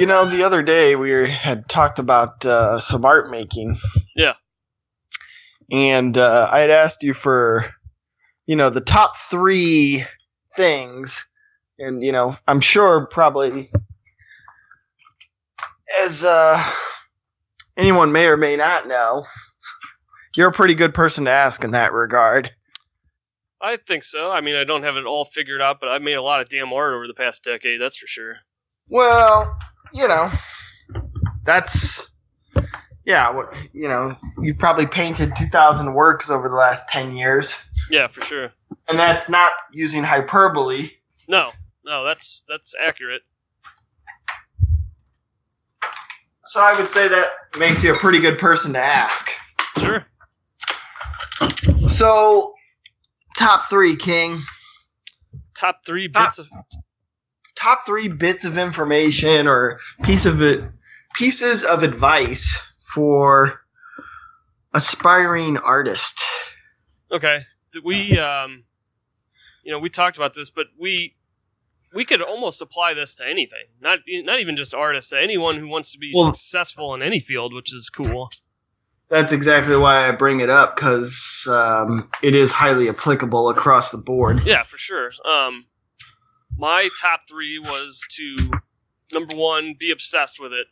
The other day had talked about some art making. Yeah. And I had asked you for, the top 3 things. And, I'm sure probably as anyone may or may not know, you're a pretty good person to ask in that regard. I think so. I mean, I don't have it all figured out, but I've made a lot of damn art over the past decade, that's for sure. Well, that's, you've probably painted 2,000 works over the last 10 years. Yeah, for sure. And that's not using hyperbole. No, that's accurate. So I would say that makes you a pretty good person to ask. Sure. So, top 3, King. Top 3 bits of information or pieces of advice for aspiring artist. Okay. We we talked about this, but we could almost apply this to anything. Not even just artists, to anyone who wants to be successful in any field, which is cool. That's exactly why I bring it up, because it is highly applicable across the board. Yeah, for sure. My top 3 was to, number 1, be obsessed with it.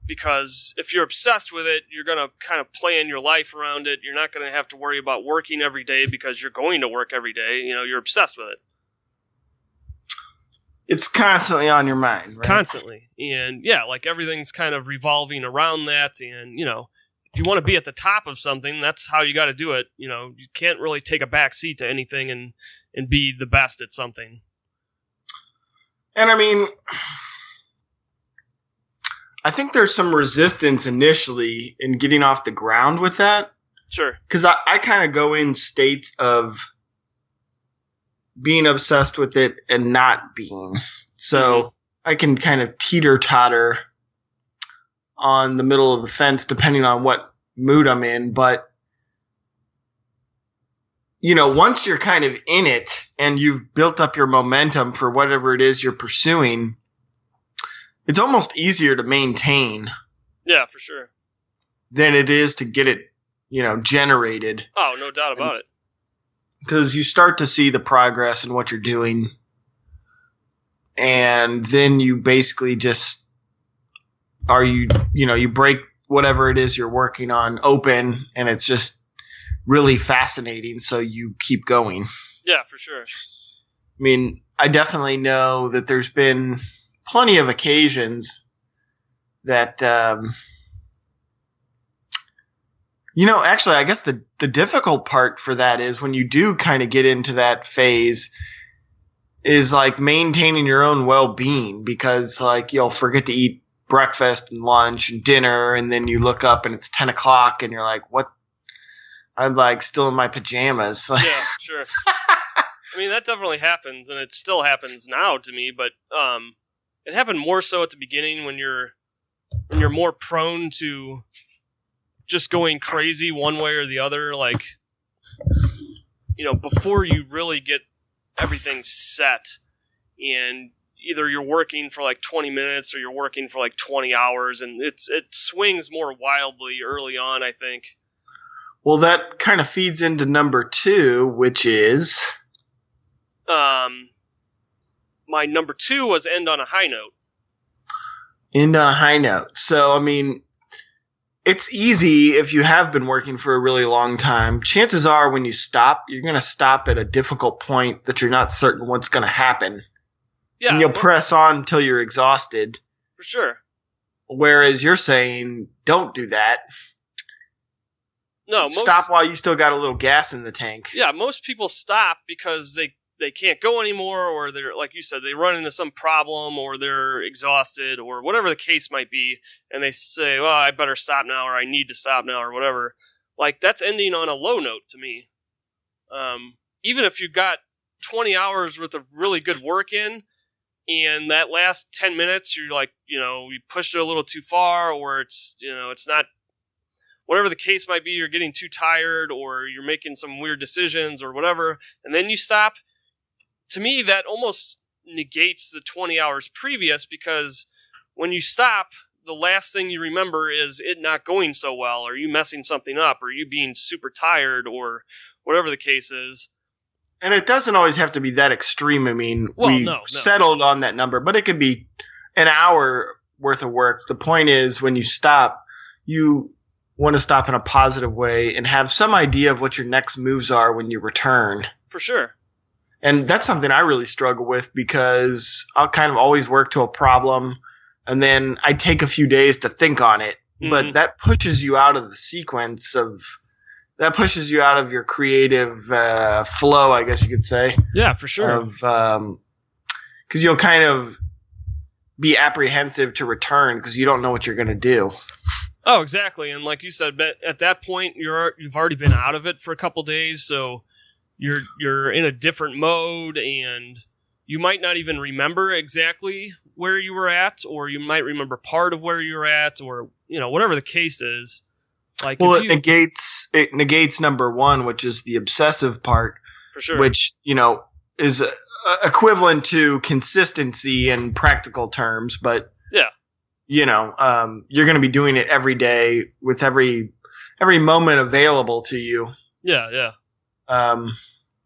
Because if you're obsessed with it, you're going to kind of plan your life around it. You're not going to have to worry about working every day because you're going to work every day. You're obsessed with it. It's constantly on your mind, right? Constantly. And yeah, like everything's kind of revolving around that. And, if you want to be at the top of something, that's how you got to do it. You can't really take a back seat to anything and be the best at something. And I mean, I think there's some resistance initially in getting off the ground with that. Sure. Because I kind of go in states of being obsessed with it and not being. So I can kind of teeter-totter on the middle of the fence depending on what mood I'm in. But, once you're kind of in it and you've built up your momentum for whatever it is you're pursuing, it's almost easier to maintain. Yeah, for sure. Than it is to get it, generated. Oh, no doubt about it. Because you start to see the progress in what you're doing, and then you basically just you break whatever it is you're working on open, and it's just really fascinating, so you keep going. Yeah, for sure. I mean, I definitely know that there's been plenty of occasions that actually, I guess the difficult part for that is when you do kind of get into that phase is like maintaining your own well-being, because like you'll forget to eat breakfast and lunch and dinner, and then you look up and it's 10 o'clock and you're like, what? I'm like still in my pajamas. Yeah, sure. I mean, that definitely happens, and it still happens now to me, but it happened more so at the beginning when you're more prone to just going crazy one way or the other, like, before you really get everything set, and either you're working for like 20 minutes or you're working for like 20 hours, and it swings more wildly early on, I think. Well, that kind of feeds into number 2, which is... my number 2 was end on a high note. End on a high note. So, I mean... It's easy if you have been working for a really long time. Chances are when you stop, you're going to stop at a difficult point that you're not certain what's going to happen. Yeah, and you'll press on until you're exhausted. For sure. Whereas you're saying, don't do that. No, stop while you still got a little gas in the tank. Yeah, most people stop because they can't go anymore, or they're, like you said, they run into some problem, or they're exhausted, or whatever the case might be, and they say, well, I better stop now, or I need to stop now, or whatever. Like, that's ending on a low note to me. Even if you got 20 hours worth of really good work in, and that last 10 minutes, you're like, you pushed it a little too far, or it's not, whatever the case might be, you're getting too tired, or you're making some weird decisions, or whatever, and then you stop. To me, that almost negates the 20 hours previous, because when you stop, the last thing you remember is it not going so well, or you messing something up, or you being super tired, or whatever the case is. And it doesn't always have to be that extreme. I mean, no. settled on that number, but it could be an hour worth of work. The point is, when you stop, you want to stop in a positive way and have some idea of what your next moves are when you return. For sure. And that's something I really struggle with, because I'll kind of always work to a problem, and then I take a few days to think on it. Mm-hmm. But that pushes you out of the sequence that pushes you out of your creative flow, I guess you could say. Yeah, for sure. Because you'll kind of be apprehensive to return because you don't know what you're going to do. Oh, exactly. And like you said, at that point, you've already been out of it for a couple days, so you're in a different mode, and you might not even remember exactly where you were at, or you might remember part of where you were at, or whatever the case is. Like, well, it negates number one, which is the obsessive part, for sure. Which is equivalent to consistency in practical terms, but yeah, you're going to be doing it every day with every moment available to you. Yeah.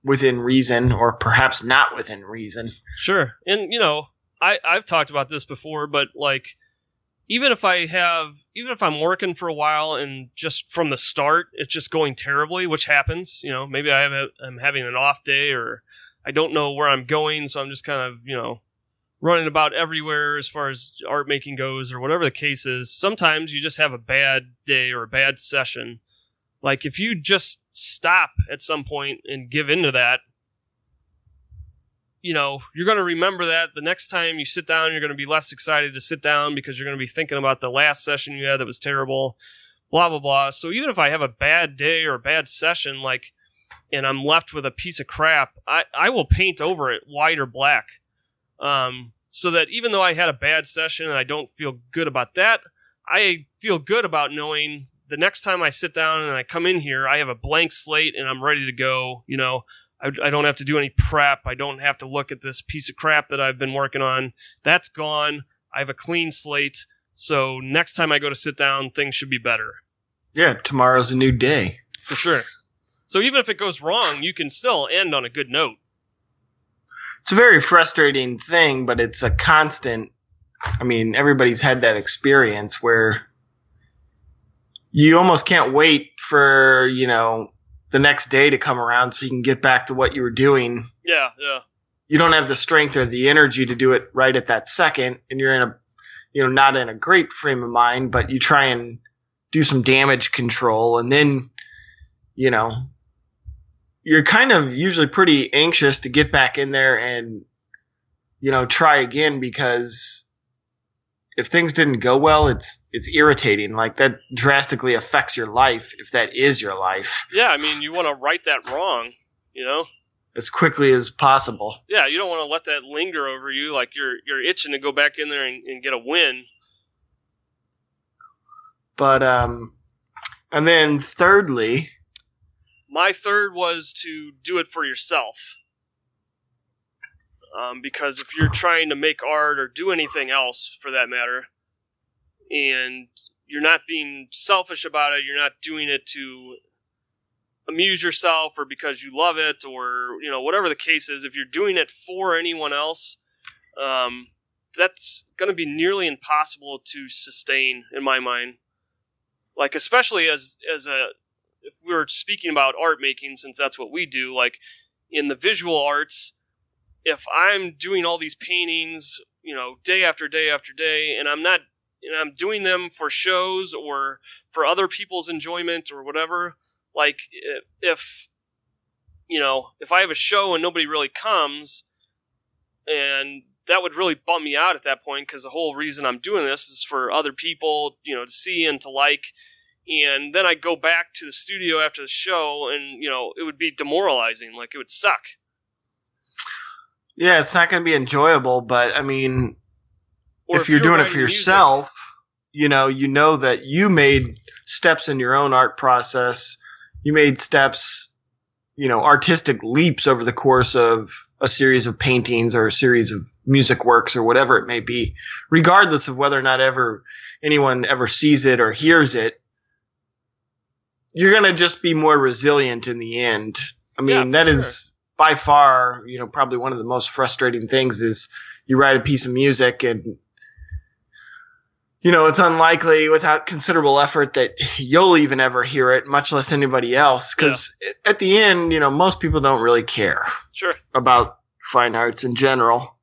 Within reason, or perhaps not within reason. Sure, and I've talked about this before, but like, even if I'm working for a while and just from the start it's just going terribly, which happens, maybe I'm having an off day, or I don't know where I'm going, so I'm just kind of running about everywhere as far as art making goes, or whatever the case is. Sometimes you just have a bad day or a bad session. Like, if you just stop at some point and give into that, you're going to remember that the next time you sit down, you're going to be less excited to sit down because you're going to be thinking about the last session you had that was terrible, blah, blah, blah. So even if I have a bad day or a bad session, and I'm left with a piece of crap, I will paint over it white or black. So that even though I had a bad session and I don't feel good about that, I feel good about knowing the next time I sit down and I come in here, I have a blank slate and I'm ready to go. I don't have to do any prep. I don't have to look at this piece of crap that I've been working on. That's gone. I have a clean slate. So next time I go to sit down, things should be better. Yeah, tomorrow's a new day. For sure. So even if it goes wrong, you can still end on a good note. It's a very frustrating thing, but it's a constant. I mean, everybody's had that experience where you almost can't wait for, the next day to come around so you can get back to what you were doing. Yeah. You don't have the strength or the energy to do it right at that second, and you're in not in a great frame of mind, but you try and do some damage control, and then, you're kind of usually pretty anxious to get back in there and, try again, because if things didn't go well, it's irritating. Like, that drastically affects your life, if that is your life. Yeah, I mean, you want to right that wrong, as quickly as possible. Yeah, you don't want to let that linger over you. Like, you're itching to go back in there and get a win. But and then thirdly, my third was to do it for yourself. Because if you're trying to make art or do anything else for that matter, and you're not being selfish about it, you're not doing it to amuse yourself or because you love it, or whatever the case is, if you're doing it for anyone else, that's going to be nearly impossible to sustain in my mind. Like, especially as if we were speaking about art making, since that's what we do, like in the visual arts, if I'm doing all these paintings, day after day after day, and I'm doing them for shows or for other people's enjoyment or whatever, like if I have a show and nobody really comes, and that would really bum me out at that point, because the whole reason I'm doing this is for other people, to see and to like. And then I go back to the studio after the show, and it would be demoralizing. Like, it would suck. Yeah, it's not going to be enjoyable, but I mean, if you're doing it for yourself, you know that you made steps in your own art process. You made steps, artistic leaps over the course of a series of paintings or a series of music works or whatever it may be, regardless of whether or not anyone ever sees it or hears it. You're going to just be more resilient in the end. I mean, that is by far, probably one of the most frustrating things is you write a piece of music and, it's unlikely without considerable effort that you'll even ever hear it, much less anybody else. Because at the end, most people don't really care about fine arts in general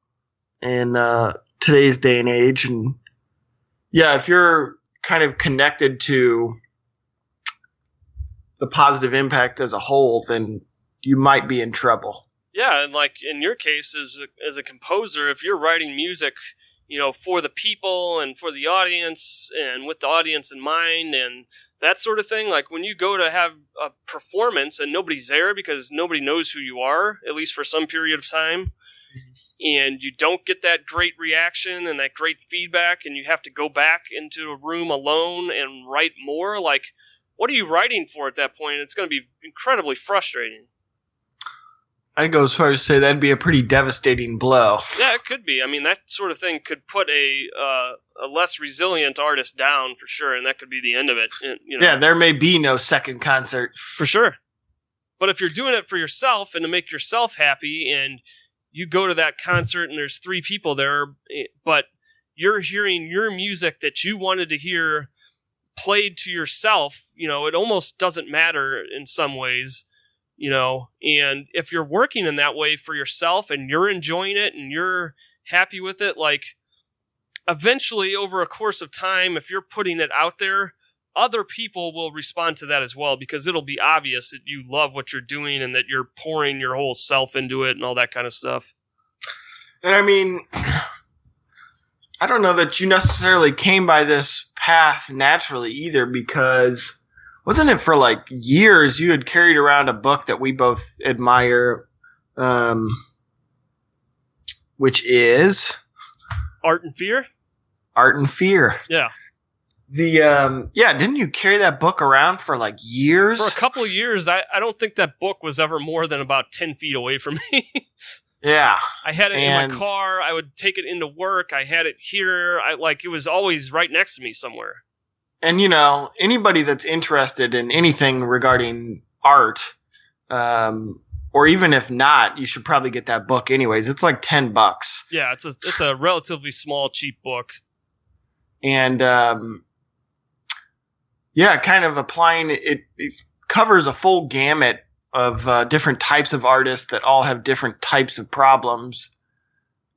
in today's day and age. And yeah, if you're kind of connected to the positive impact as a whole, then you might be in trouble. Yeah, and like in your case as a composer, if you're writing music, for the people and for the audience and with the audience in mind and that sort of thing, like when you go to have a performance and nobody's there because nobody knows who you are, at least for some period of time, and you don't get that great reaction and that great feedback and you have to go back into a room alone and write more, like what are you writing for at that point? It's going to be incredibly frustrating. I'd go as far as to say that'd be a pretty devastating blow. Yeah, it could be. I mean, that sort of thing could put a less resilient artist down for sure, and that could be the end of it. Yeah, there may be no second concert. For sure. But if you're doing it for yourself and to make yourself happy, and you go to that concert and there's 3 people there, but you're hearing your music that you wanted to hear played to yourself, it almost doesn't matter in some ways. And if you're working in that way for yourself and you're enjoying it and you're happy with it, like eventually over a course of time, if you're putting it out there, other people will respond to that as well, because it'll be obvious that you love what you're doing and that you're pouring your whole self into it and all that kind of stuff. And I mean, I don't know that you necessarily came by this path naturally either, because wasn't it for like years you had carried around a book that we both admire, which is Art and Fear? Art and Fear. Yeah. Didn't you carry that book around for like years? For a couple of years. I don't think that book was ever more than about 10 feet away from me. Yeah. I had it in my car. I would take it into work. I had it here. It was always right next to me somewhere. And, anybody that's interested in anything regarding art, or even if not, you should probably get that book anyways. It's like $10. Yeah, it's a relatively small, cheap book. And, kind of applying it covers a full gamut of different types of artists that all have different types of problems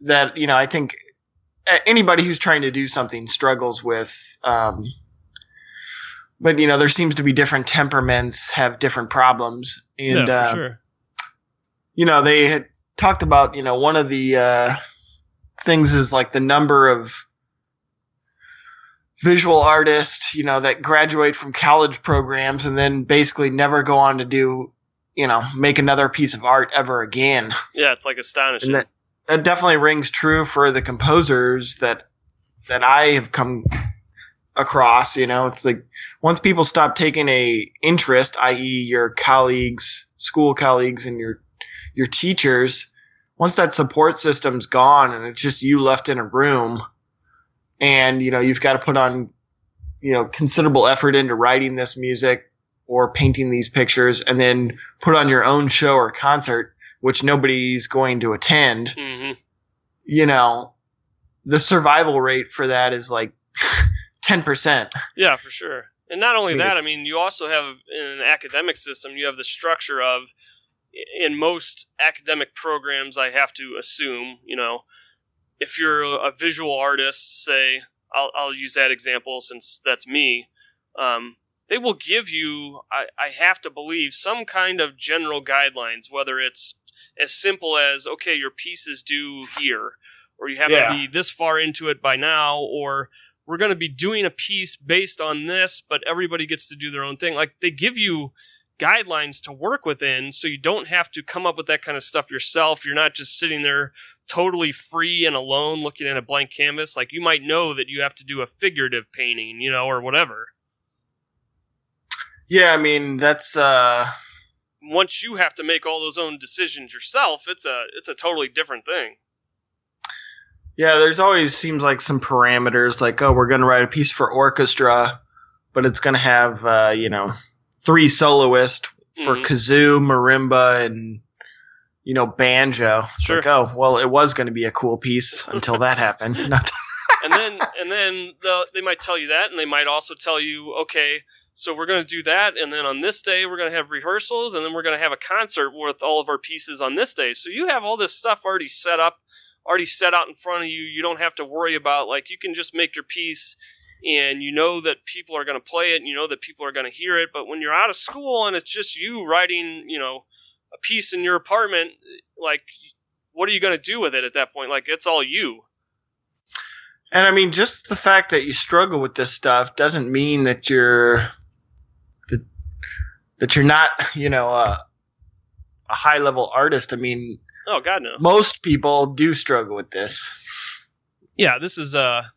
that, I think anybody who's trying to do something struggles with. But, there seems to be different temperaments have different problems. And, yeah, for sure. They had talked about, one of the things is like the number of visual artists, that graduate from college programs and then basically never go on to do, make another piece of art ever again. Yeah, it's like astonishing. And that definitely rings true for the composers that I have come across. It's like once people stop taking a interest, i.e. your colleagues, school colleagues and your teachers, once that support system's gone and it's just you left in a room and, you've got to put on, considerable effort into writing this music or painting these pictures and then put on your own show or concert, which nobody's going to attend, mm-hmm. The survival rate for that is like 10%. Yeah, for sure. And not only that, I mean, you also have in an academic system, you have the structure of, in most academic programs, I have to assume, if you're a visual artist, say, I'll use that example since that's me, they will give you, I have to believe, some kind of general guidelines, whether it's as simple as, okay, your piece is due here, or you have to be this far into it by now, or we're going to be doing a piece based on this, but everybody gets to do their own thing. Like, they give you guidelines to work within, so you don't have to come up with that kind of stuff yourself. You're not just sitting there totally free and alone looking at a blank canvas. Like, you might know that you have to do a figurative painting, or whatever. Yeah, I mean, that's once you have to make all those own decisions yourself, it's a totally different thing. Yeah, there's always seems like some parameters, like, oh, we're going to write a piece for orchestra, but it's going to have, 3 soloists for kazoo, marimba, and, banjo. It's Sure. like, oh, well, it was going to be a cool piece until that happened. and then they might tell you that, and they might also tell you, okay, so we're going to do that, and then on this day we're going to have rehearsals, and then we're going to have a concert with all of our pieces on this day. So you have all this stuff already set up, already set out in front of you. You don't have to worry about, like, you can just make your piece, and you know that people are going to play it, and you know that people are going to hear it. But when you're out of school and it's just you writing, a piece in your apartment, like, what are you going to do with it at that point? Like, it's all you. And I mean, just the fact that you struggle with this stuff doesn't mean that you're not, a high level artist. I mean, oh God, no. Most people do struggle with this. Yeah, this is a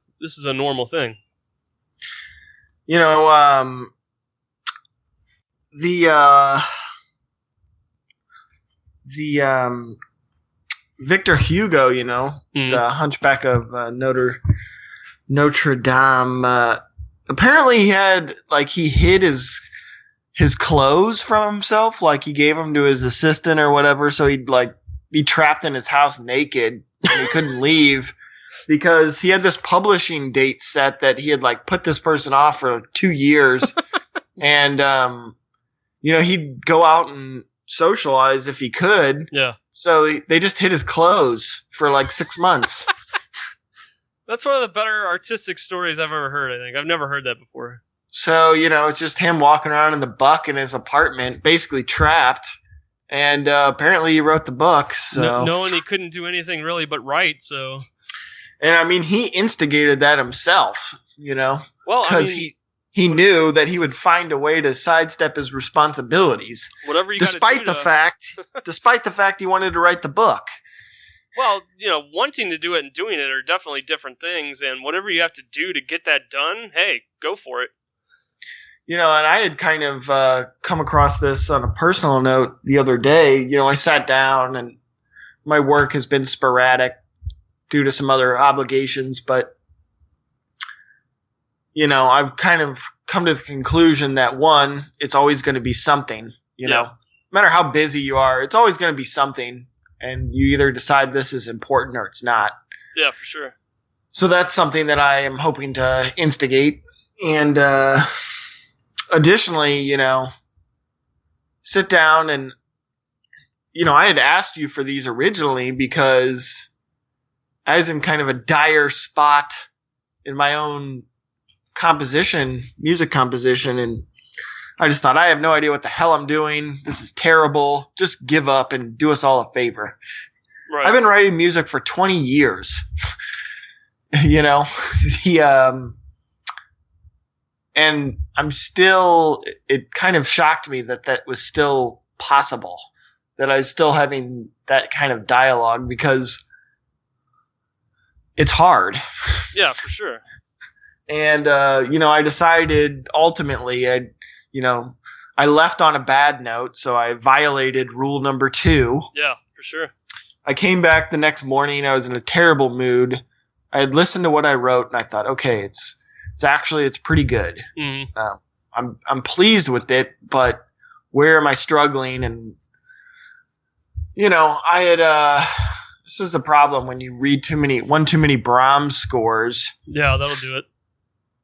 normal thing. The Victor Hugo, the Hunchback of Notre Dame. Apparently, he hid his clothes from himself, like he gave them to his assistant or whatever, so he'd be trapped in his house naked and he couldn't leave because he had this publishing date set that he had put this person off for 2 years, and he'd go out and socialize if he could. Yeah. So they just hid his clothes for 6 months. That's one of the better artistic stories I've ever heard, I think. I've never heard that before. So, it's just him walking around in the buck in his apartment, basically trapped. And apparently he wrote the book. So. Knowing he couldn't do anything really but write, so. And I mean, he instigated that himself, Well, because he knew that he would find a way to sidestep his responsibilities. Whatever you despite the fact he wanted to write the book. Well, wanting to do it and doing it are definitely different things, and whatever you have to do to get that done, hey, go for it. And I had kind of come across this on a personal note the other day. I sat down, and my work has been sporadic due to some other obligations, but I've kind of come to the conclusion that, one, it's always going to be something, no matter how busy you are, it's always going to be something, and you either decide this is important or it's not. Yeah, for sure. So that's something that I am hoping to instigate. And additionally, sit down and, I had asked you for these originally because I was in kind of a dire spot in my own music composition, and I just thought, I have no idea what the hell I'm doing. This is terrible. Just give up and do us all a favor. Right. I've been writing music for 20 years. And I'm still, it kind of shocked me that was still possible, that I was still having that kind of dialogue, because it's hard. Yeah, for sure. And, I decided ultimately, I left on a bad note, so I violated rule number 2. Yeah, for sure. I came back the next morning. I was in a terrible mood. I had listened to what I wrote, and I thought, okay, it's pretty good. Mm-hmm. I'm pleased with it, but where am I struggling? And, I had, this is a problem when you read too many Brahms scores. Yeah, that'll do it.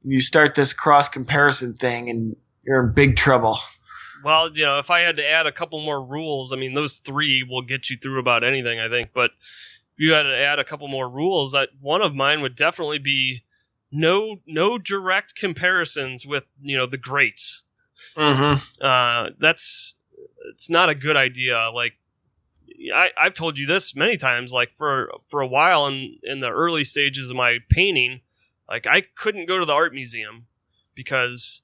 You start this cross comparison thing, and you're in big trouble. Well, if I had to add a couple more rules, I mean, those 3 will get you through about anything, I think. But if you had to add a couple more rules, one of mine would definitely be no direct comparisons with, the greats. Mm-hmm. It's not a good idea. Like, I've told you this many times, like for a while in the early stages of my painting, like I couldn't go to the art museum because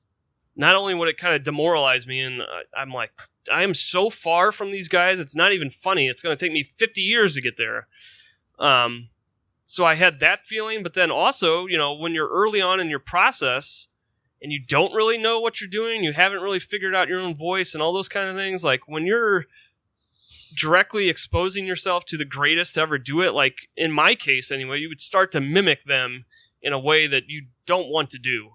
not only would it kind of demoralize me, and I'm like, I am so far from these guys, it's not even funny. It's going to take me 50 years to get there. So I had that feeling, but then also, when you're early on in your process and you don't really know what you're doing, you haven't really figured out your own voice and all those kind of things, like when you're directly exposing yourself to the greatest to ever do it, like in my case anyway, you would start to mimic them in a way that you don't want to do.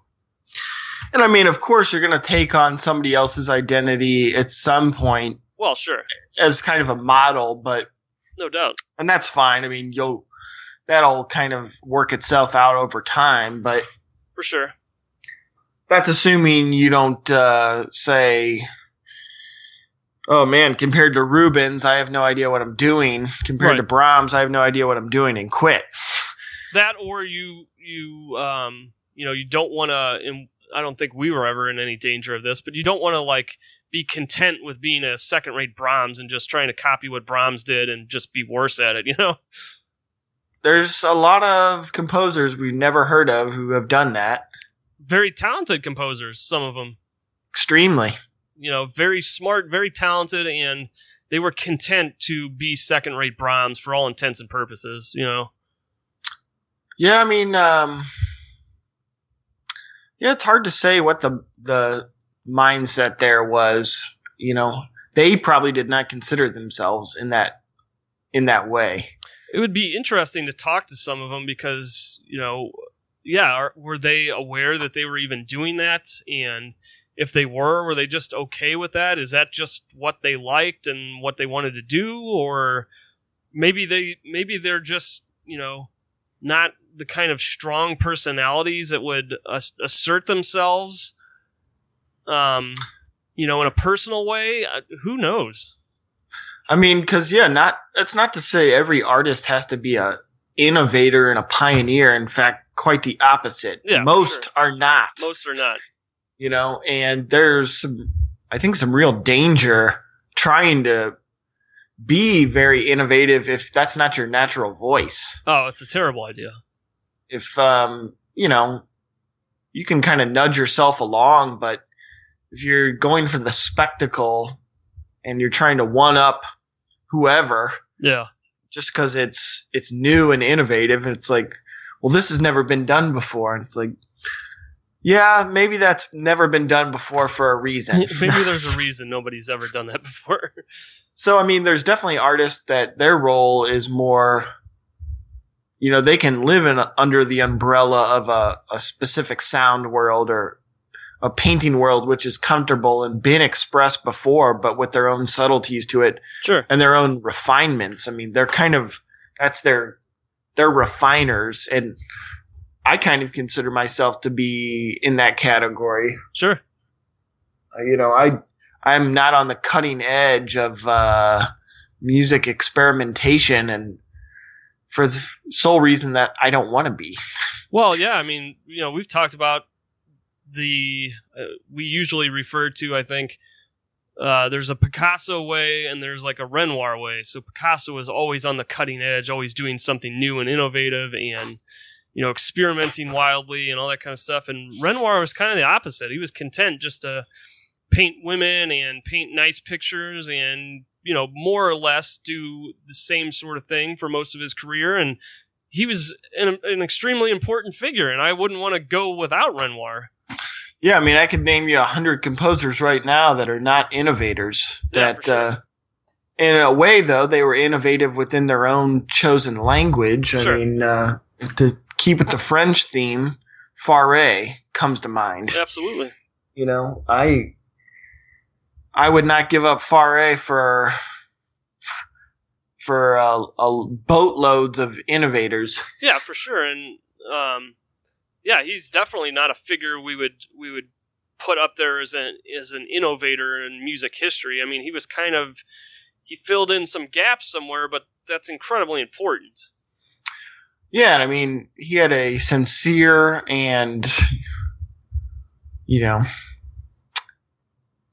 And I mean, of course, you're going to take on somebody else's identity at some point. Well, sure. As kind of a model, but no doubt. And that's fine. I mean, that'll kind of work itself out over time, but for sure. That's assuming you don't say, oh man, compared to Rubens, I have no idea what I'm doing. Compared to Brahms, I have no idea what I'm doing, and quit. That, or you don't want to. I don't think we were ever in any danger of this, but you don't want to like be content with being a second-rate Brahms and just trying to copy what Brahms did and just be worse at it. There's a lot of composers we've never heard of who have done that. Very talented composers, some of them. Extremely. Very smart, very talented, and they were content to be second-rate Brahms for all intents and purposes, Yeah, I mean, it's hard to say what the mindset there was. They probably did not consider themselves in that way. It would be interesting to talk to some of them because, were they aware that they were even doing that? And if they were they just okay with that? Is that just what they liked and what they wanted to do? Or maybe they're just, not the kind of strong personalities that would assert themselves, in a personal way. Who knows? I mean, because that's not to say every artist has to be a innovator and a pioneer. In fact, quite the opposite. Yeah, most are not. Most are not. And there's I think some real danger trying to be very innovative if that's not your natural voice. Oh, it's a terrible idea. If you can kind of nudge yourself along, but if you're going for the spectacle and you're trying to one up whoever, just because it's new and innovative, and it's like, well, this has never been done before, and it's like, yeah, maybe that's never been done before for a reason. Maybe there's a reason nobody's ever done that before. So, I mean, there's definitely artists that their role is more, they can live under the umbrella of a specific sound world or a painting world, which is comfortable and been expressed before, but with their own subtleties to it. Sure. And their own refinements. I mean, they're they're refiners. And I kind of consider myself to be in that category. Sure. I'm not on the cutting edge of music experimentation, and for the sole reason that I don't want to be. Well, yeah, I mean, we've talked about we usually refer to, I think, there's a Picasso way and there's like a Renoir way. So Picasso is always on the cutting edge, always doing something new and innovative and, experimenting wildly and all that kind of stuff. And Renoir was kind of the opposite. He was content just to paint women and paint nice pictures and, more or less do the same sort of thing for most of his career. And he was an extremely important figure, and I wouldn't want to go without Renoir. Yeah, I mean, I could name you 100 composers right now that are not innovators. Yeah, for sure. In a way, though, they were innovative within their own chosen language. Sure. I mean, to keep it the French theme, Fauré comes to mind. Absolutely. I would not give up Fauré for boatloads of innovators. Yeah, for sure, and he's definitely not a figure we would put up there as an innovator in music history. I mean, he filled in some gaps somewhere, but that's incredibly important. Yeah, I mean, he had a sincere and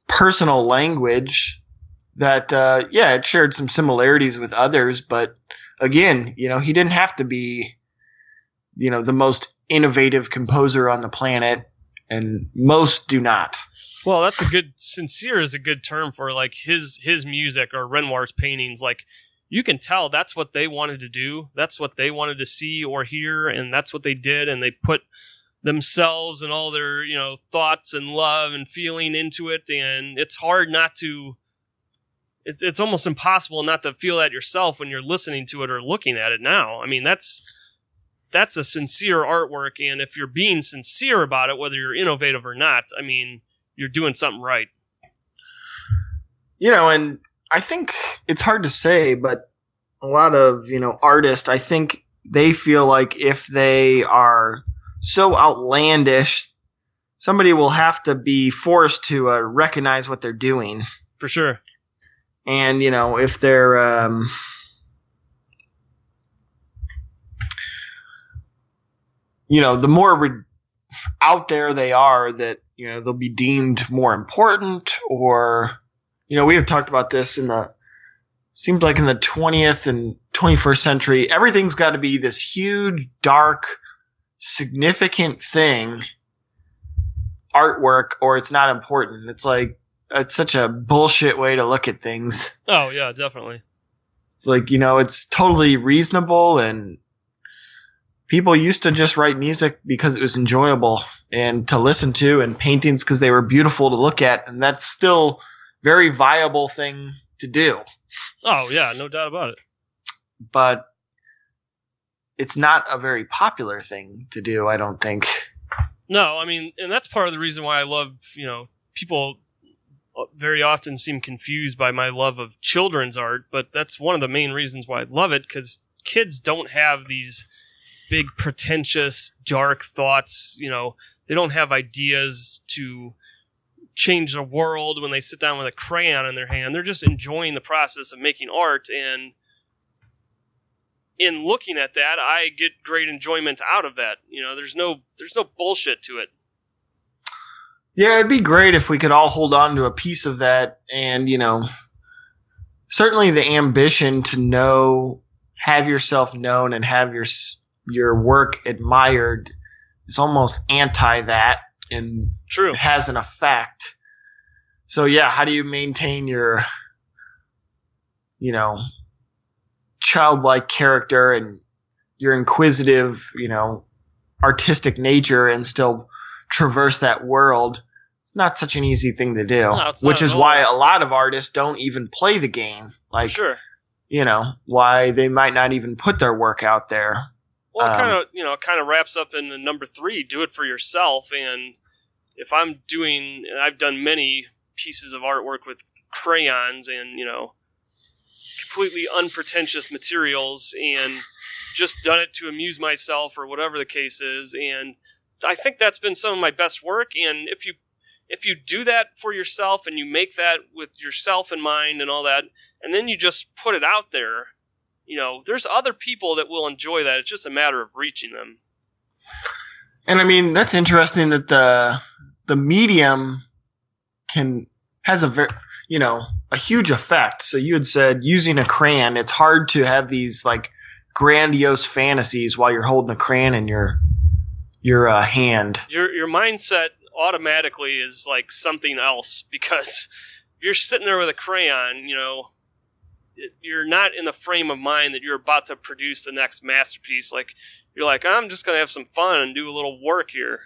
personal language that it shared some similarities with others, but again, he didn't have to be the most innovative composer on the planet, and most do not. Well, sincere is a good term for like his music or Renoir's paintings. Like, you can tell that's what they wanted to do, that's what they wanted to see or hear, and that's what they did, and they put themselves and all their thoughts and love and feeling into it, and it's hard not to it's almost impossible not to feel that yourself when you're listening to it or looking at it now. I mean, that's a sincere artwork, and if you're being sincere about it, whether you're innovative or not, I mean, you're doing something right. You know, and I think it's hard to say, but a lot of, artists, I think they feel like if they are so outlandish, somebody will have to be forced to recognize what they're doing. For sure. And, if they're, the more out there they are, that, they'll be deemed more important, or, we have talked about this seems like in the 20th and 21st century, everything's got to be this huge, dark, significant thing, artwork, or it's not important. It's like, it's such a bullshit way to look at things. Oh, yeah, definitely. It's like, it's totally reasonable, and people used to just write music because it was enjoyable and to listen to, and paintings because they were beautiful to look at, and that's still very viable thing to do. Oh, yeah, no doubt about it. But it's not a very popular thing to do, I don't think. No, I mean, and that's part of the reason why I love, people very often seem confused by my love of children's art, but that's one of the main reasons why I love it, because kids don't have these big, pretentious, dark thoughts. They don't have ideas to change the world when they sit down with a crayon in their hand. They're just enjoying the process of making art, and in looking at that, I get great enjoyment out of that. There's no bullshit to it. Yeah, it'd be great if we could all hold on to a piece of that, and, certainly the ambition to have yourself known and have your work admired is almost anti that, and True. It has an effect. So yeah, how do you maintain your, childlike character and your inquisitive, artistic nature, and still traverse that world? It's not such an easy thing to do, which is why a lot of artists don't even play the game. Like, sure. Why they might not even put their work out there. Well, it kind of wraps up in the number 3, do it for yourself. And if I've done many pieces of artwork with crayons and, completely unpretentious materials, and just done it to amuse myself or whatever the case is. And I think that's been some of my best work. And if you do that for yourself and you make that with yourself in mind and all that, and then you just put it out there, there's other people that will enjoy that. It's just a matter of reaching them. And I mean, that's interesting that the medium has a huge effect. So you had said using a crayon, it's hard to have these like grandiose fantasies while you're holding a crayon in your hand. Your mindset automatically is like something else, because if you're sitting there with a crayon, you're not in the frame of mind that you're about to produce the next masterpiece. Like, you're like, I'm just going to have some fun and do a little work here,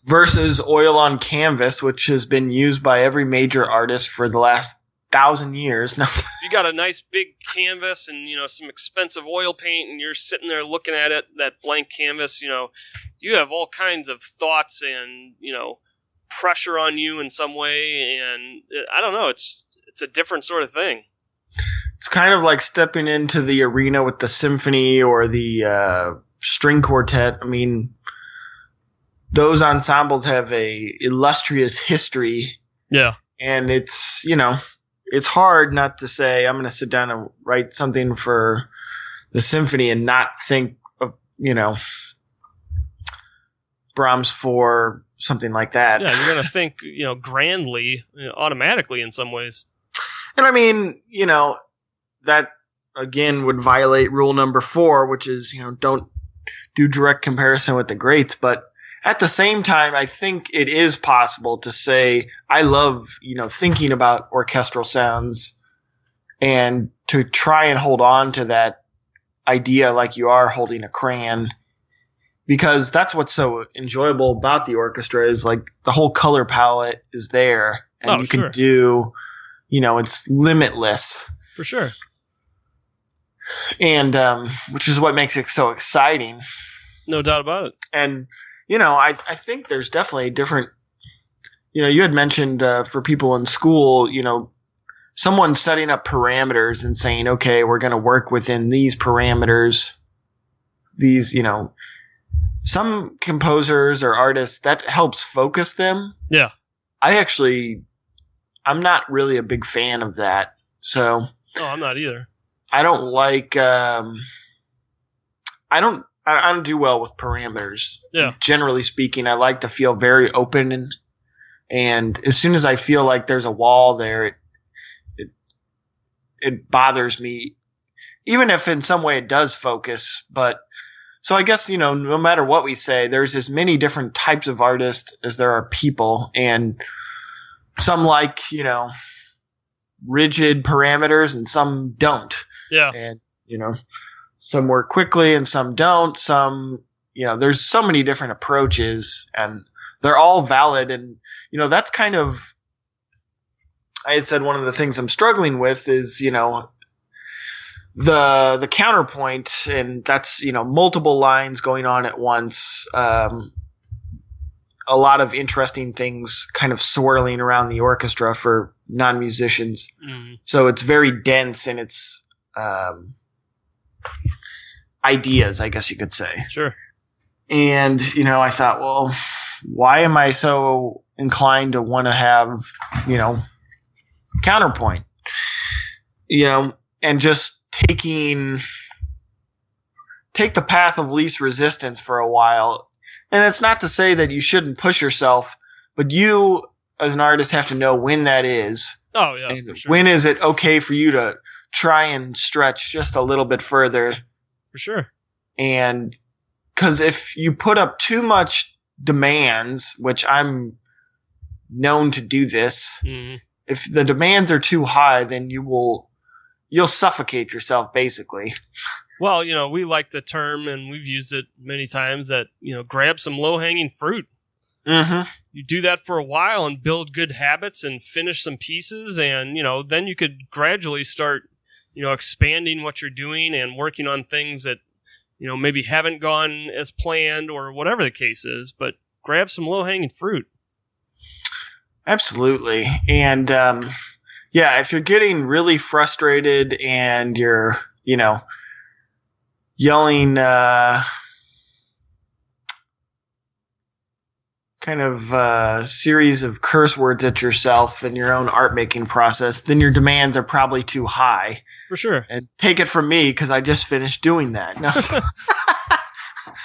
Versus oil on canvas, which has been used by every major artist for the last 1,000 years. You got a nice big canvas and, some expensive oil paint, and you're sitting there looking at it, that blank canvas, you have all kinds of thoughts and, pressure on you in some way. And I don't know, it's a different sort of thing. It's kind of like stepping into the arena with the symphony or the string quartet. I mean, those ensembles have a illustrious history. Yeah. And it's, it's hard not to say, I'm going to sit down and write something for the symphony and not think of, Brahms for something like that. Yeah, you're going to think, grandly, automatically in some ways. And I mean, that again would violate rule number 4, which is, don't do direct comparison with the greats. But at the same time, I think it is possible to say, I love, thinking about orchestral sounds, and to try and hold on to that idea like you are holding a crayon, because that's what's so enjoyable about the orchestra is like the whole color palette is there, and you can do, it's limitless. For sure. And which is what makes it so exciting. No doubt about it. And, I think there's definitely different, you had mentioned for people in school, someone setting up parameters and saying, okay, we're going to work within these parameters. These, some composers or artists, that helps focus them. Yeah. I'm not really a big fan of that. So. Oh, I'm not either. I don't like, I don't do well with parameters. Yeah. Generally speaking, I like to feel very open and as soon as I feel like there's a wall there, it bothers me, even if in some way it does focus. But so I guess, no matter what we say, there's as many different types of artists as there are people, and some like, rigid parameters and some don't. Yeah. And, some work quickly and some don't. Some, there's so many different approaches and they're all valid. And, that's kind of, I had said one of the things I'm struggling with is, the counterpoint, and that's, multiple lines going on at once. A lot of interesting things kind of swirling around the orchestra for non-musicians. Mm. So it's very dense in its ideas, I guess you could say. Sure. And, I thought, well, why am I so inclined to want to have, counterpoint? And just take the path of least resistance for a while. And it's not to say that you shouldn't push yourself, but you as an artist have to know when that is. Oh, yeah. And for sure. when is it okay for you to try and stretch just a little bit further? For sure. And because if you put up too much demands, which I'm known to do this, if the demands are too high, then you'll suffocate yourself, basically. Well, we like the term, and we've used it many times, that, grab some low-hanging fruit. Mm-hmm. You do that for a while and build good habits and finish some pieces, and, then you could gradually start, expanding what you're doing and working on things that, maybe haven't gone as planned or whatever the case is, but grab some low-hanging fruit. Absolutely. And, if you're getting really frustrated and you're, yelling kind of series of curse words at yourself in your own art making process, then your demands are probably too high. For sure. And take it from me, because I just finished doing that. No.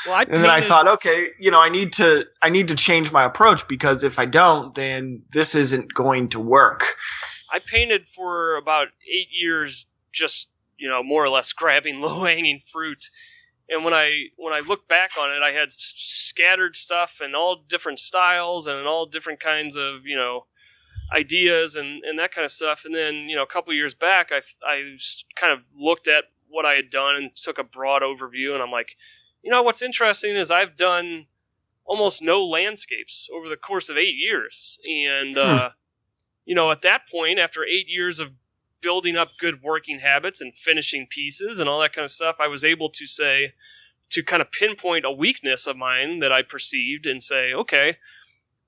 Well, and then I thought, okay, I need to change my approach, because if I don't, then this isn't going to work. I painted for about 8 years, just more or less grabbing low-hanging fruit. And when I look back on it, I had scattered stuff and all different styles and all different kinds of, ideas and that kind of stuff. And then, a couple years back, I kind of looked at what I had done and took a broad overview. And I'm like, what's interesting is I've done almost no landscapes over the course of 8 years. And, at that point, after 8 years of building up good working habits and finishing pieces and all that kind of stuff, I was able to kind of pinpoint a weakness of mine that I perceived and say, okay,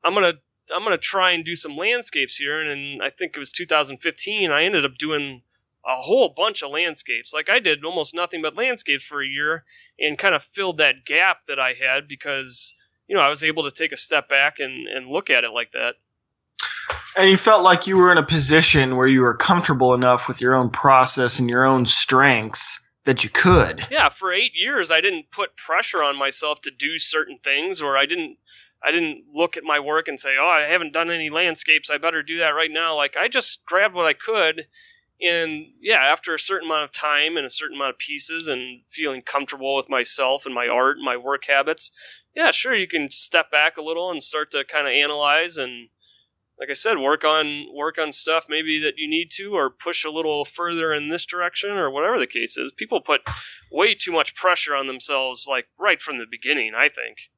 I'm gonna try and do some landscapes here. And I think it was 2015, I ended up doing a whole bunch of landscapes. Like, I did almost nothing but landscapes for a year and kind of filled that gap that I had, because I was able to take a step back and look at it like that. And you felt like you were in a position where you were comfortable enough with your own process and your own strengths that you could. Yeah, for 8 years, I didn't put pressure on myself to do certain things, or I didn't look at my work and say, oh, I haven't done any landscapes, I better do that right now. Like, I just grabbed what I could, and after a certain amount of time and a certain amount of pieces and feeling comfortable with myself and my art and my work habits, sure, you can step back a little and start to kind of analyze and, like I said, work on stuff maybe that you need to, or push a little further in this direction, or whatever the case is. People put way too much pressure on themselves, like, right from the beginning, I think.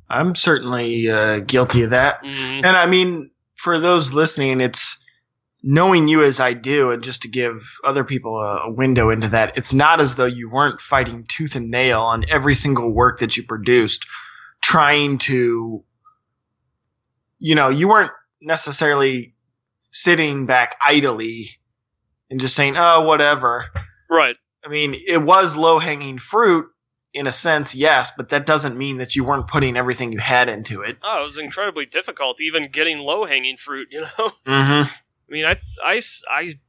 I'm certainly guilty of that. Mm-hmm. And I mean, for those listening, it's knowing you as I do, and just to give other people a window into that, it's not as though you weren't fighting tooth and nail on every single work that you produced, trying to, you weren't necessarily sitting back idly and just saying, oh, whatever. Right. I mean, it was low-hanging fruit in a sense, yes, but that doesn't mean that you weren't putting everything you had into it. Oh, it was incredibly difficult, even getting low-hanging fruit, Mm-hmm. I mean, I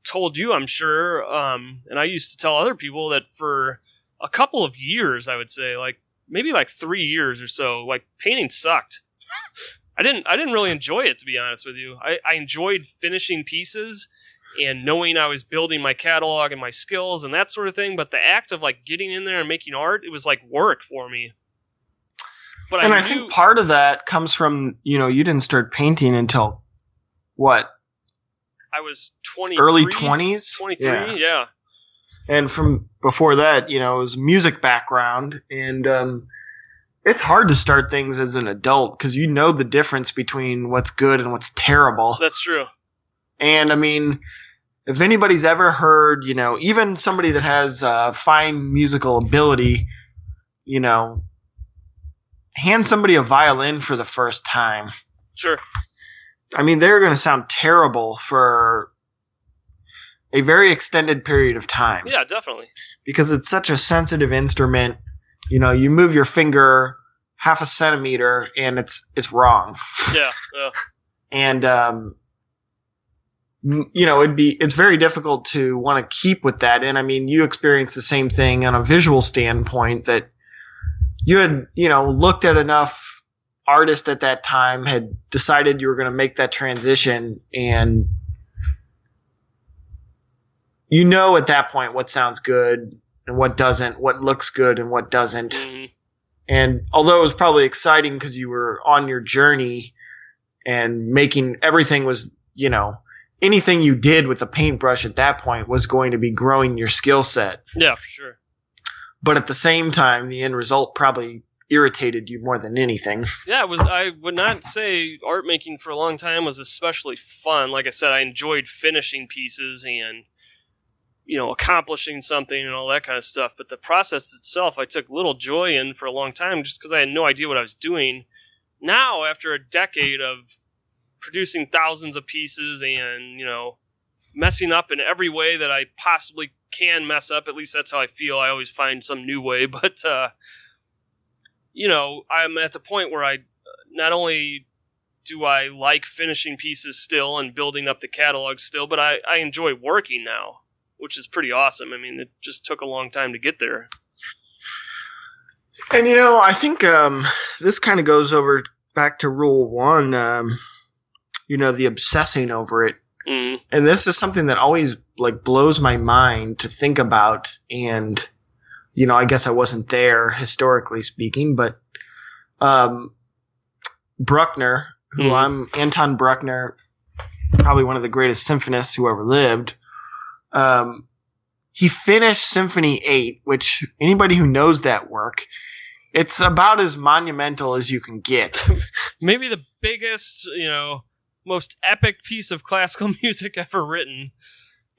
told you, I'm sure, and I used to tell other people that for a couple of years, I would say, like maybe like 3 years or so, like painting sucked. I didn't really enjoy it, to be honest with you. I enjoyed finishing pieces and knowing I was building my catalog and my skills and that sort of thing, but the act of like getting in there and making art, it was like work for me. But I think part of that comes from, you didn't start painting until what? I was 23. Early 20s? 23, yeah. And from before that, it was music background. And it's hard to start things as an adult because you know the difference between what's good and what's terrible. That's true. And, I mean, if anybody's ever heard, even somebody that has fine musical ability, hand somebody a violin for the first time. Sure. I mean, they're going to sound terrible for a very extended period of time. Yeah, definitely. Because it's such a sensitive instrument. You move your finger half a centimeter and it's wrong. Yeah. And it's very difficult to want to keep with that. And I mean, you experience the same thing on a visual standpoint, that you had, looked at enough artists at that time, had decided you were going to make that transition, and at that point what sounds good and what doesn't, what looks good and what doesn't. Mm-hmm. And although it was probably exciting because you were on your journey and making everything was, anything you did with a paintbrush at that point was going to be growing your skill set. Yeah, for sure. But at the same time, the end result probably irritated you more than anything. Yeah, I would not say art making for a long time was especially fun. Like I said, I enjoyed finishing pieces and, accomplishing something and all that kind of stuff. But the process itself, I took little joy in for a long time just because I had no idea what I was doing. Now, after a decade of producing thousands of pieces and, messing up in every way that I possibly can mess up, at least that's how I feel. I always find some new way, but, I'm at the point where I not only do I like finishing pieces still and building up the catalog still, but I enjoy working now, which is pretty awesome. I mean, it just took a long time to get there. And, I think this kind of goes over back to rule one, the obsessing over it. Mm. And this is something that always blows my mind to think about. And, I guess I wasn't there historically speaking, but Bruckner, Anton Bruckner, probably one of the greatest symphonists who ever lived, he finished Symphony 8, which anybody who knows that work, it's about as monumental as you can get. Maybe the biggest, most epic piece of classical music ever written.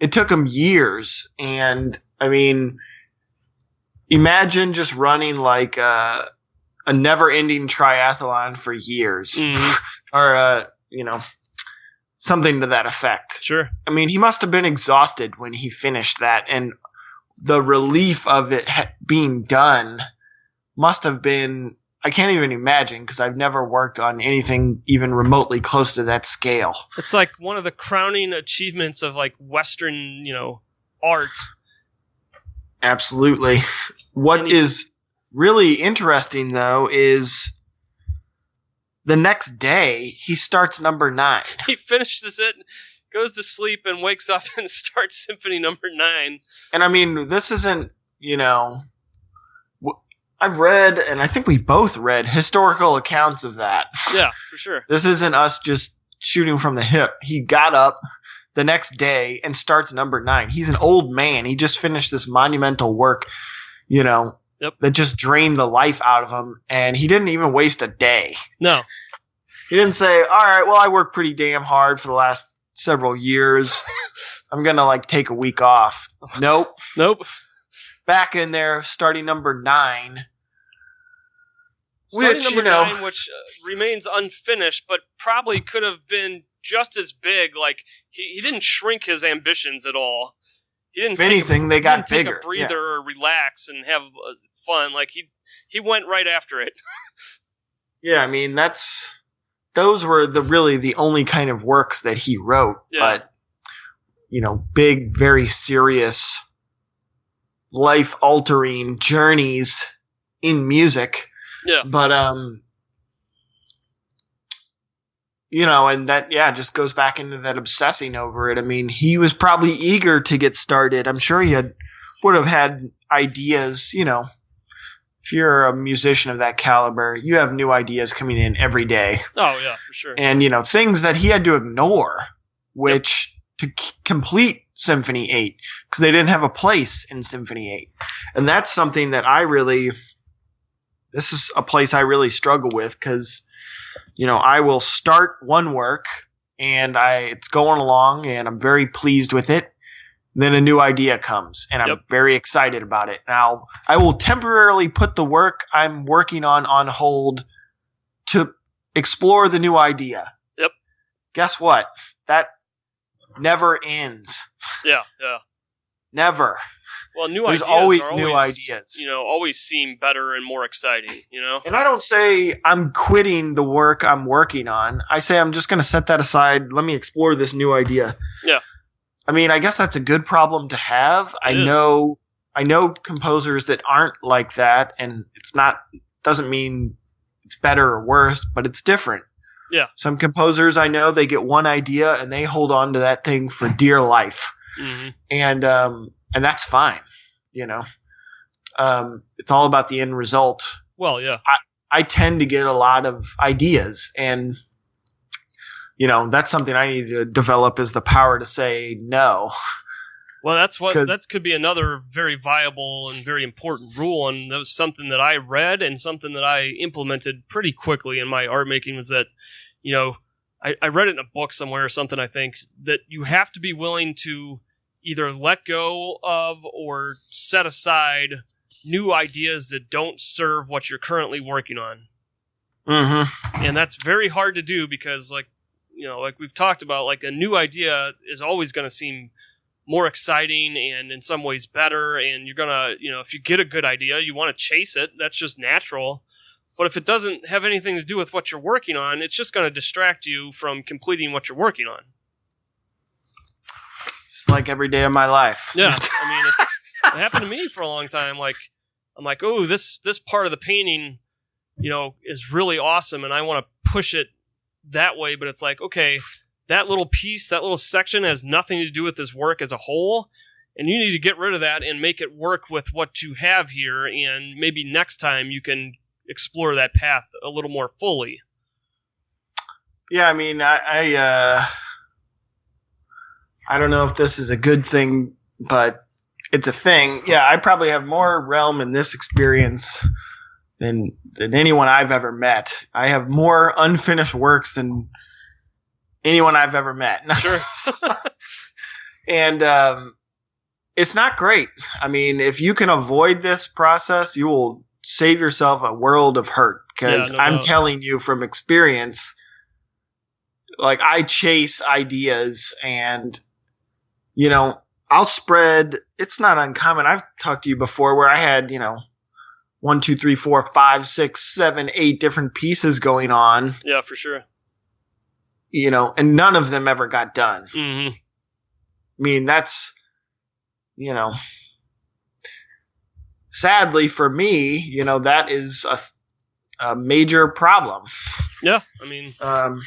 It took him years, and I mean, imagine just running like a never-ending triathlon for years, or something to that effect. Sure. I mean, he must have been exhausted when he finished that, and the relief of it being done must have been, I can't even imagine, because I've never worked on anything even remotely close to that scale. It's like one of the crowning achievements of Western, art. Absolutely. What is really interesting, though, is the next day he starts number 9. He finishes it, goes to sleep, and wakes up and starts Symphony number 9. And I mean, this isn't, I've read, and I think we both read, historical accounts of that. Yeah, for sure. This isn't us just shooting from the hip. He got up the next day and starts number 9. He's an old man. He just finished this monumental work, that just drained the life out of him, and he didn't even waste a day. No. He didn't say, all right, well, I worked pretty damn hard for the last several years. I'm going to take a week off. Nope. Back in there, starting number 9. Starting number 9, which remains unfinished, but probably could have been just as big. Like, he didn't shrink his ambitions at all. He didn't. If anything, they got bigger. Take a breather or relax and have fun. Like, he went right after it. Yeah, I mean, those were really the only kind of works that he wrote. Yeah. But, big, very serious, life-altering journeys in music. Yeah. But, and that, just goes back into that obsessing over it. I mean, he was probably eager to get started. I'm sure he would have had ideas, if you're a musician of that caliber, you have new ideas coming in every day. Oh, yeah, for sure. And, things that he had to ignore, which to complete Symphony 8, because they didn't have a place in Symphony 8. And that's something that this is a place I really struggle with, because, I will start one work and it's going along and I'm very pleased with it. Then a new idea comes and I'm very excited about it. Now, I will temporarily put the work I'm working on hold to explore the new idea. Yep. Guess what? That never ends. Yeah. Never. Well, There's always new ideas. Always seem better and more exciting, And I don't say I'm quitting the work I'm working on. I say I'm just going to set that aside. Let me explore this new idea. Yeah. I mean, I guess that's a good problem to have. I know composers that aren't like that, and doesn't mean it's better or worse, but it's different. Yeah. Some composers I know, they get one idea and they hold on to that thing for dear life. Mm-hmm. And that's fine, it's all about the end result. Well, yeah. I tend to get a lot of ideas, and that's something I need to develop, is the power to say no. Well, that could be another very viable and very important rule, and that was something that I read and something that I implemented pretty quickly in my art making, was that, I read it in a book somewhere or something, I think, that you have to be willing to either let go of or set aside new ideas that don't serve what you're currently working on. Mm-hmm. And that's very hard to do because, like we've talked about, like, a new idea is always going to seem more exciting and in some ways better. And you're going to, if you get a good idea, you want to chase it. That's just natural. But if it doesn't have anything to do with what you're working on, it's just going to distract you from completing what you're working on. It's like every day of my life. Yeah. I mean, it happened to me for a long time. Like, I'm like, oh, this part of the painting, is really awesome, and I want to push it that way. But it's like, okay, that little piece, that little section has nothing to do with this work as a whole, and you need to get rid of that and make it work with what you have here. And maybe next time you can explore that path a little more fully. Yeah, I mean, I don't know if this is a good thing, but it's a thing. Yeah, I probably have more realm in this experience than anyone I've ever met. I have more unfinished works than anyone I've ever met. Sure. And it's not great. I mean, if you can avoid this process, you will save yourself a world of hurt. Because I'm telling you from experience, like, I chase ideas and, I'll spread. It's not uncommon. I've talked to you before where I had, 1, 2, 3, 4, 5, 6, 7, 8 different pieces going on. Yeah, for sure. And none of them ever got done. Mm-hmm. I mean, that's, sadly for me, that is a major problem. Yeah, I mean, that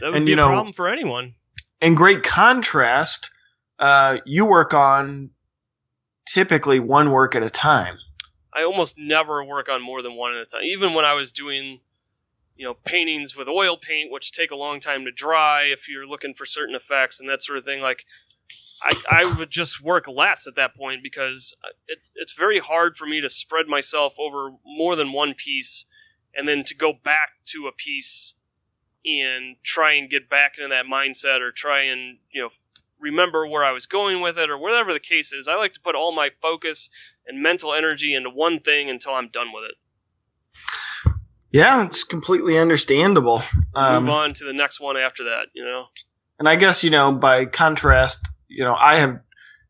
would be a problem for anyone. In great contrast, you work on typically one work at a time. I almost never work on more than one at a time. Even when I was doing, paintings with oil paint, which take a long time to dry if you're looking for certain effects and that sort of thing, like, I would just work less at that point because it's very hard for me to spread myself over more than one piece and then to go back to a piece, and try and get back into that mindset, or try and, remember where I was going with it, or whatever the case is. I like to put all my focus and mental energy into one thing until I'm done with it. Yeah, it's completely understandable. Move on to the next one after that, And I guess, by contrast, I have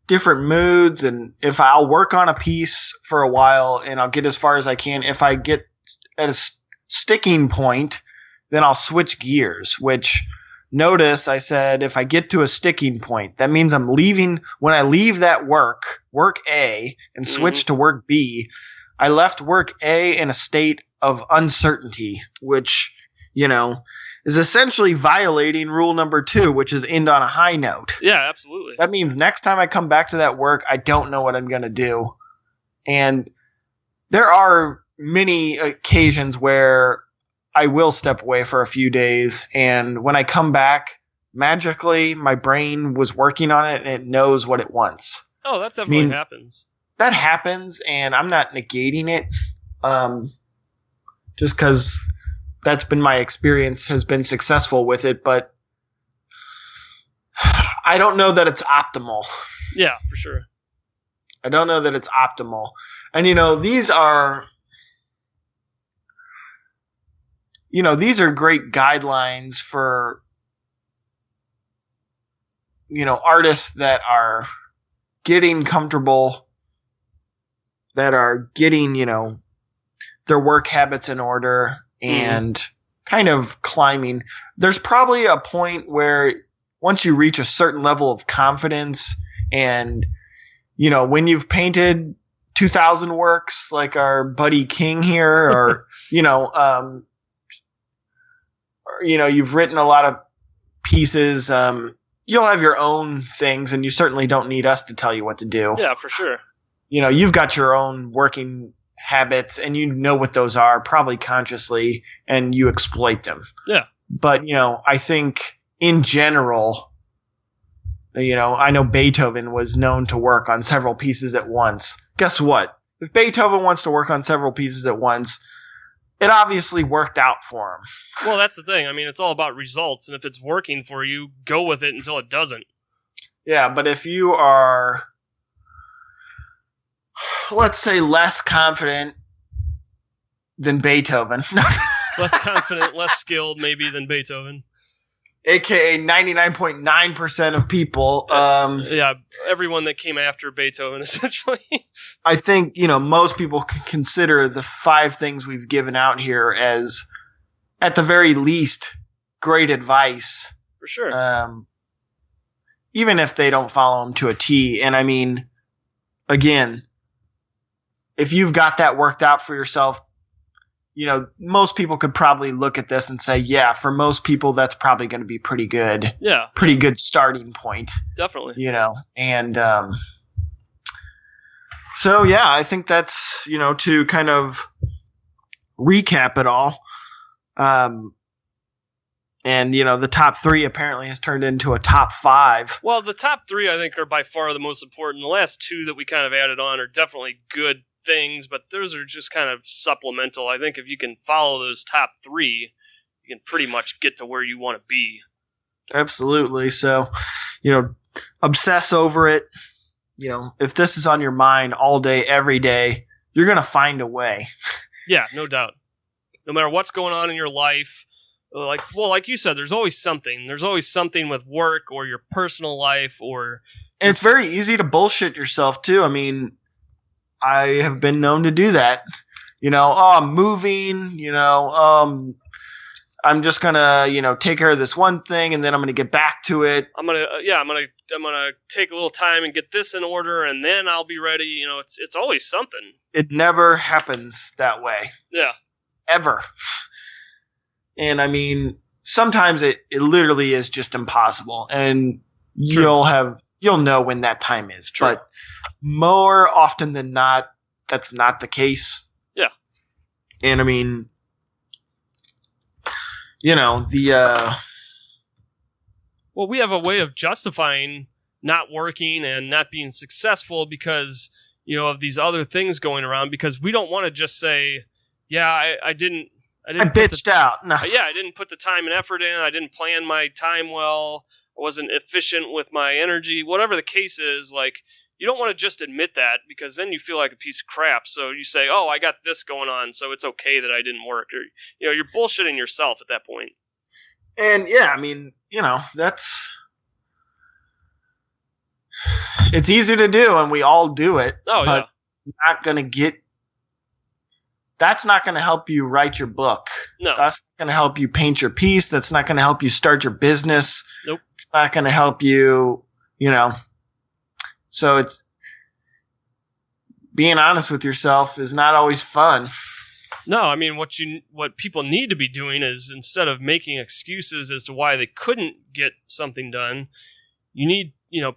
different moods, and if I'll work on a piece for a while and I'll get as far as I can, if I get at a sticking point, then I'll switch gears, which notice I said if I get to a sticking point, that means I'm leaving. When I leave that work A, and switch to work B, I left work A in a state of uncertainty, which, is essentially violating rule number 2, which is end on a high note. Yeah, absolutely. That means next time I come back to that work, I don't know what I'm going to do. And there are many occasions where I will step away for a few days, and when I come back, magically my brain was working on it and it knows what it wants. Oh, that definitely happens. That happens, and I'm not negating it. Just because that's been my experience, has been successful with it, but I don't know that it's optimal. Yeah, for sure. I don't know that it's optimal. And, these are great guidelines for, artists that are getting comfortable, that are getting, their work habits in order and kind of climbing. There's probably a point where once you reach a certain level of confidence and, when you've painted 2,000 works like our buddy King here, or, you've written a lot of pieces, you'll have your own things, and you certainly don't need us to tell you what to do. Yeah, for sure. You've got your own working habits, and you know what those are, probably consciously, and you exploit them. Yeah. But, I think in general, I know Beethoven was known to work on several pieces at once. Guess what? If Beethoven wants to work on several pieces at once, it obviously worked out for him. Well, that's the thing. I mean, it's all about results, and if it's working for you, go with it until it doesn't. Yeah, but if you are, let's say, less confident than Beethoven. Less confident, less skilled, maybe, than Beethoven. AKA 99.9% of people. Yeah, everyone that came after Beethoven, essentially. I think, most people can consider the 5 things we've given out here as, at the very least, great advice. For sure. Even if they don't follow them to a T. And I mean, again, if you've got that worked out for yourself, most people could probably look at this and say, yeah, for most people, that's probably going to be pretty good. Yeah. Pretty good starting point. Definitely. And so, yeah, I think that's, to kind of recap it all. And, the top 3 apparently has turned into a top 5. Well, the top 3, I think, are by far the most important. The last 2 that we kind of added on are definitely good things, but those are just kind of supplemental. I think if you can follow those top 3, you can pretty much get to where you want to be. Absolutely. So, obsess over it. If this is on your mind all day, every day, you're going to find a way. Yeah, no doubt. No matter what's going on in your life, like you said, there's always something. There's always something with work or your personal life, or. And it's very easy to bullshit yourself too. I mean, I have been known to do that. I'm moving, I'm just gonna, take care of this one thing, and then I'm gonna get back to it. I'm gonna take a little time and get this in order, and then I'll be ready. It's always something. It never happens that way. Yeah. Ever. And I mean, sometimes it literally is just impossible, and True. you'll know when that time is. True. But more often than not, that's not the case. Yeah. And I mean, well, we have a way of justifying not working and not being successful because, of these other things going around, because we don't want to just say, yeah, I didn't I bitched out. No. Yeah, I didn't put the time and effort in. I didn't plan my time well. I wasn't efficient with my energy. Whatever the case is, like, you don't want to just admit that, because then you feel like a piece of crap. So you say, oh, I got this going on, so it's okay that I didn't work. Or, you're bullshitting yourself at that point. And yeah, I mean, it's easy to do, and we all do it. Oh, but that's not going to help you write your book. No. That's not going to help you paint your piece. That's not going to help you start your business. Nope. It's not going to help you, So it's being honest with yourself is not always fun. No, I mean, what people need to be doing is, instead of making excuses as to why they couldn't get something done,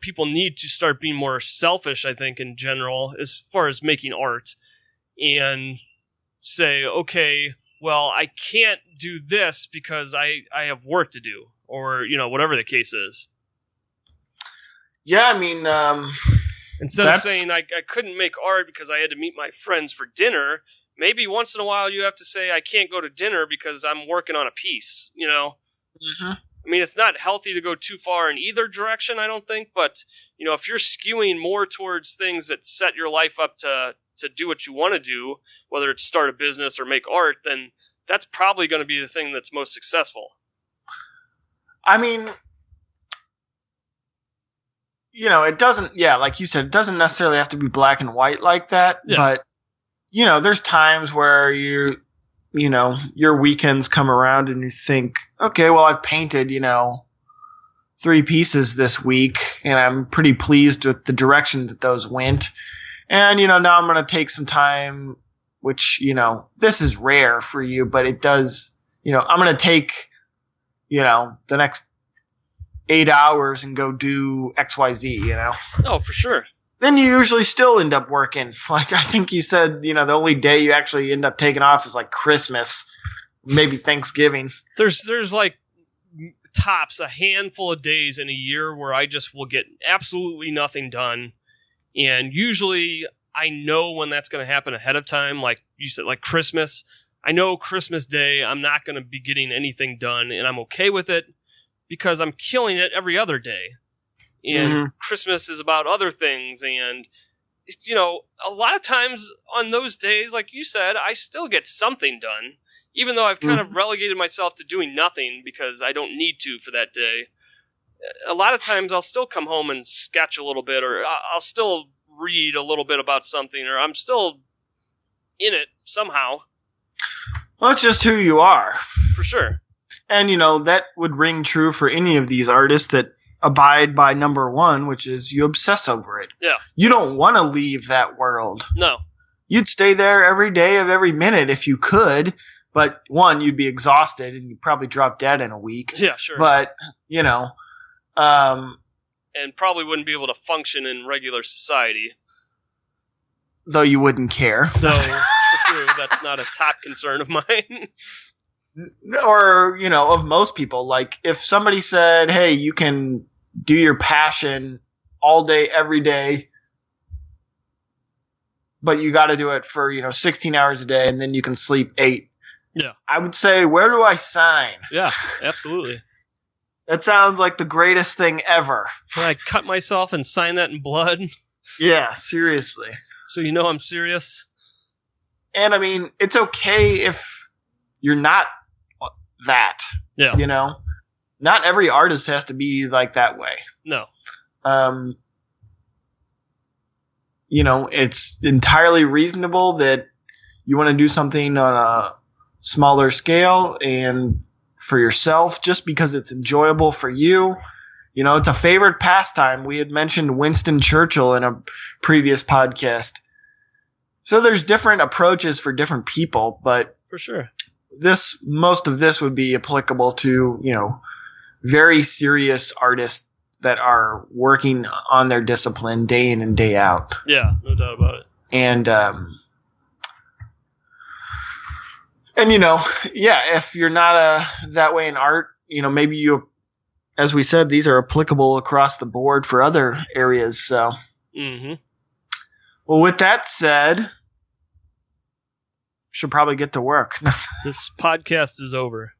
people need to start being more selfish, I think, in general, as far as making art, and say, okay, well, I can't do this because I have work to do, or, whatever the case is. Yeah, I mean, instead of saying I couldn't make art because I had to meet my friends for dinner, maybe once in a while you have to say, I can't go to dinner because I'm working on a piece, Mm-hmm. I mean, it's not healthy to go too far in either direction, I don't think, but, if you're skewing more towards things that set your life up to do what you want to do, whether it's start a business or make art, then that's probably going to be the thing that's most successful. I mean, it doesn't, like you said, it doesn't necessarily have to be black and white like that, yeah. But, there's times where your weekends come around and you think, okay, well, I've painted, 3 pieces this week, and I'm pretty pleased with the direction that those went. And, now I'm going to take some time, which, this is rare for you, but it does, I'm going to take, the next 8 hours and go do XYZ, Oh, for sure. Then you usually still end up working. Like, I think you said, the only day you actually end up taking off is like Christmas, maybe Thanksgiving. There's like tops a handful of days in a year where I just will get absolutely nothing done. And usually I know when that's going to happen ahead of time. Like you said, like Christmas. I know Christmas Day I'm not going to be getting anything done, and I'm okay with it because I'm killing it every other day. And Mm-hmm. Christmas is about other things. And, a lot of times on those days, like you said, I still get something done, even though I've kind of relegated myself to doing nothing because I don't need to for that day. A lot of times I'll still come home and sketch a little bit, or I'll still read a little bit about something, or I'm still in it somehow. Well, it's just who you are. For sure. And, that would ring true for any of these artists that abide by number one, which is you obsess over it. Yeah. You don't want to leave that world. No. You'd stay there every day of every minute if you could, but one, you'd be exhausted and you'd probably drop dead in a week. Yeah, sure. But, and probably wouldn't be able to function in regular society. Though you wouldn't care. Though, true, that's not a top concern of mine. Or, of most people. Like, if somebody said, hey, you can do your passion all day, every day, but you got to do it for, 16 hours a day, and then you can sleep 8. Yeah. I would say, where do I sign? Yeah, absolutely. That sounds like the greatest thing ever. Can I cut myself and sign that in blood? Yeah, seriously. So I'm serious? And, I mean, it's okay if you're not that. Yeah. Not every artist has to be like that way. No. It's entirely reasonable that you want to do something on a smaller scale and for yourself just because it's enjoyable for you. It's a favorite pastime. We had mentioned Winston Churchill in a previous podcast. So there's different approaches for different people, but for sure. Most of this would be applicable to, very serious artists that are working on their discipline day in and day out. Yeah, no doubt about it. And if you're not that way in art, maybe you, as we said, these are applicable across the board for other areas. So, well, with that said, should probably get to work. This podcast is over.